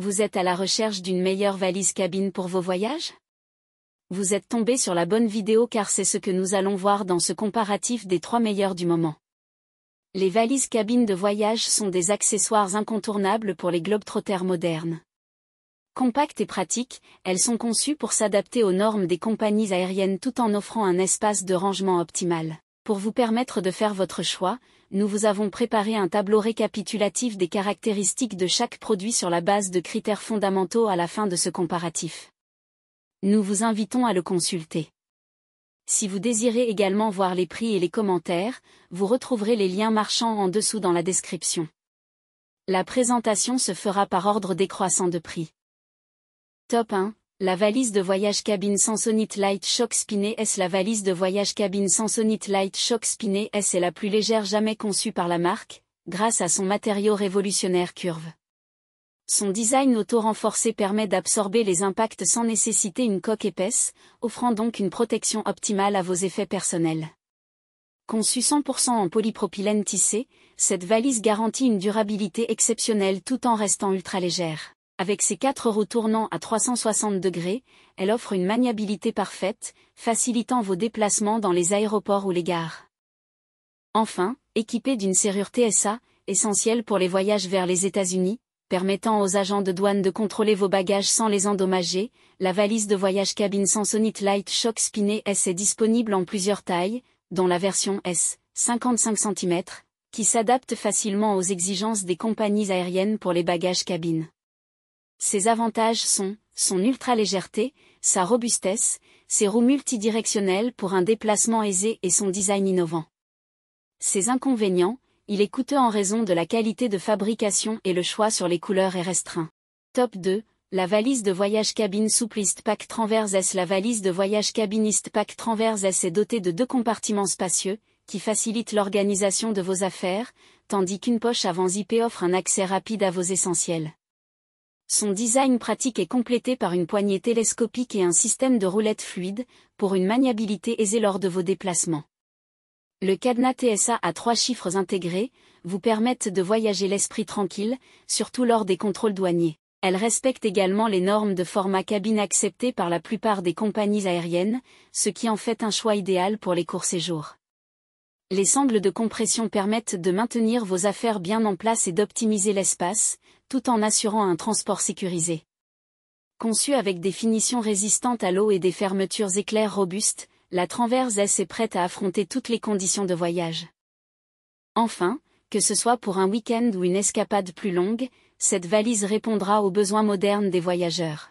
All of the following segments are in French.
Vous êtes à la recherche d'une meilleure valise cabine pour vos voyages? Vous êtes tombé sur la bonne vidéo car c'est ce que nous allons voir dans ce comparatif des 3 meilleurs du moment. Les valises cabines de voyage sont des accessoires incontournables pour les globetrotters modernes. Compactes et pratiques, elles sont conçues pour s'adapter aux normes des compagnies aériennes tout en offrant un espace de rangement optimal. Pour vous permettre de faire votre choix, nous vous avons préparé un tableau récapitulatif des caractéristiques de chaque produit sur la base de critères fondamentaux à la fin de ce comparatif. Nous vous invitons à le consulter. Si vous désirez également voir les prix et les commentaires, vous retrouverez les liens marchands en dessous dans la description. La présentation se fera par ordre décroissant de prix. Top 1. La valise de voyage cabine Samsonite Light Shock Spiné S. La valise de voyage cabine Samsonite Light Shock Spiné S est la plus légère jamais conçue par la marque, grâce à son matériau révolutionnaire curve. Son design auto-renforcé permet d'absorber les impacts sans nécessiter une coque épaisse, offrant donc une protection optimale à vos effets personnels. Conçue 100% en polypropylène tissé, cette valise garantit une durabilité exceptionnelle tout en restant ultra légère. Avec ses 4 roues tournant à 360 degrés, elle offre une maniabilité parfaite, facilitant vos déplacements dans les aéroports ou les gares. Enfin, équipée d'une serrure TSA, essentielle pour les voyages vers les États-Unis, permettant aux agents de douane de contrôler vos bagages sans les endommager, la valise de voyage cabine Samsonite Light Shock Spiné S est disponible en plusieurs tailles, dont la version S, 55 cm, qui s'adapte facilement aux exigences des compagnies aériennes pour les bagages cabine. Ses avantages sont son ultra-légèreté, sa robustesse, ses roues multidirectionnelles pour un déplacement aisé et son design innovant. Ses inconvénients, il est coûteux en raison de la qualité de fabrication et le choix sur les couleurs est restreint. Top 2. La valise de voyage cabine souple Eastpak Transverse S. La valise de voyage cabine Eastpak Transverse S est dotée de 2 compartiments spacieux, qui facilitent l'organisation de vos affaires, tandis qu'une poche avant zippée offre un accès rapide à vos essentiels. Son design pratique est complété par une poignée télescopique et un système de roulettes fluide, pour une maniabilité aisée lors de vos déplacements. Le cadenas TSA à 3 chiffres intégrés, vous permettent de voyager l'esprit tranquille, surtout lors des contrôles douaniers. Elle respecte également les normes de format cabine acceptées par la plupart des compagnies aériennes, ce qui en fait un choix idéal pour les courts séjours. Les sangles de compression permettent de maintenir vos affaires bien en place et d'optimiser l'espace, tout en assurant un transport sécurisé. Conçue avec des finitions résistantes à l'eau et des fermetures éclairs robustes, la Transverse S est prête à affronter toutes les conditions de voyage. Enfin, que ce soit pour un week-end ou une escapade plus longue, cette valise répondra aux besoins modernes des voyageurs.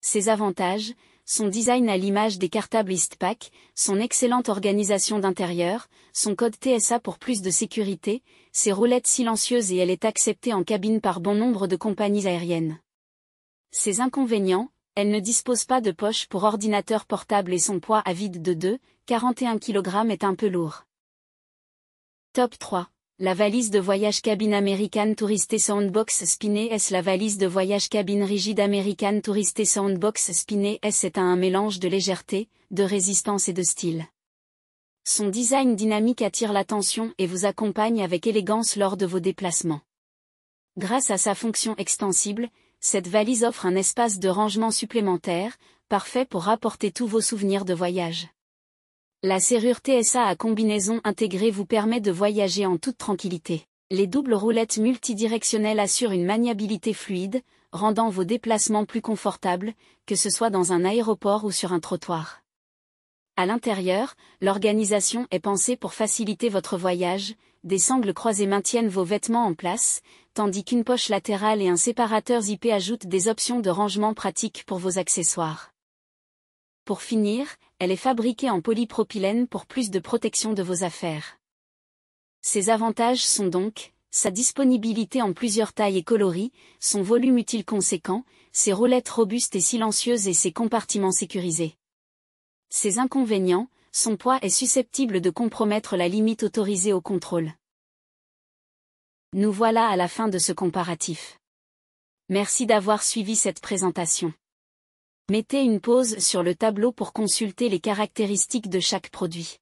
Ses avantages, son design à l'image des cartables Eastpak, son excellente organisation d'intérieur, son code TSA pour plus de sécurité, ses roulettes silencieuses et elle est acceptée en cabine par bon nombre de compagnies aériennes. Ses inconvénients, elle ne dispose pas de poche pour ordinateur portable et son poids à vide de 2,41 kg est un peu lourd. Top 3. La valise de voyage cabine American Tourist Soundbox Spiné S. La valise de voyage cabine rigide American Tourist Soundbox Spiné S est un mélange de légèreté, de résistance et de style. Son design dynamique attire l'attention et vous accompagne avec élégance lors de vos déplacements. Grâce à sa fonction extensible, cette valise offre un espace de rangement supplémentaire, parfait pour rapporter tous vos souvenirs de voyage. La serrure TSA à combinaison intégrée vous permet de voyager en toute tranquillité. Les doubles roulettes multidirectionnelles assurent une maniabilité fluide, rendant vos déplacements plus confortables, que ce soit dans un aéroport ou sur un trottoir. À l'intérieur, l'organisation est pensée pour faciliter votre voyage, des sangles croisées maintiennent vos vêtements en place, tandis qu'une poche latérale et un séparateur zippé ajoutent des options de rangement pratiques pour vos accessoires. Pour finir, elle est fabriquée en polypropylène pour plus de protection de vos affaires. Ses avantages sont donc, sa disponibilité en plusieurs tailles et coloris, son volume utile conséquent, ses roulettes robustes et silencieuses et ses compartiments sécurisés. Ses inconvénients, son poids est susceptible de compromettre la limite autorisée au contrôle. Nous voilà à la fin de ce comparatif. Merci d'avoir suivi cette présentation. Mettez une pause sur le tableau pour consulter les caractéristiques de chaque produit.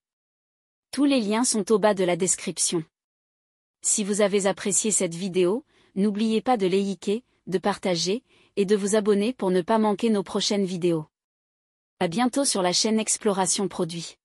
Tous les liens sont au bas de la description. Si vous avez apprécié cette vidéo, n'oubliez pas de liker, de partager, et de vous abonner pour ne pas manquer nos prochaines vidéos. À bientôt sur la chaîne Exploration Produits.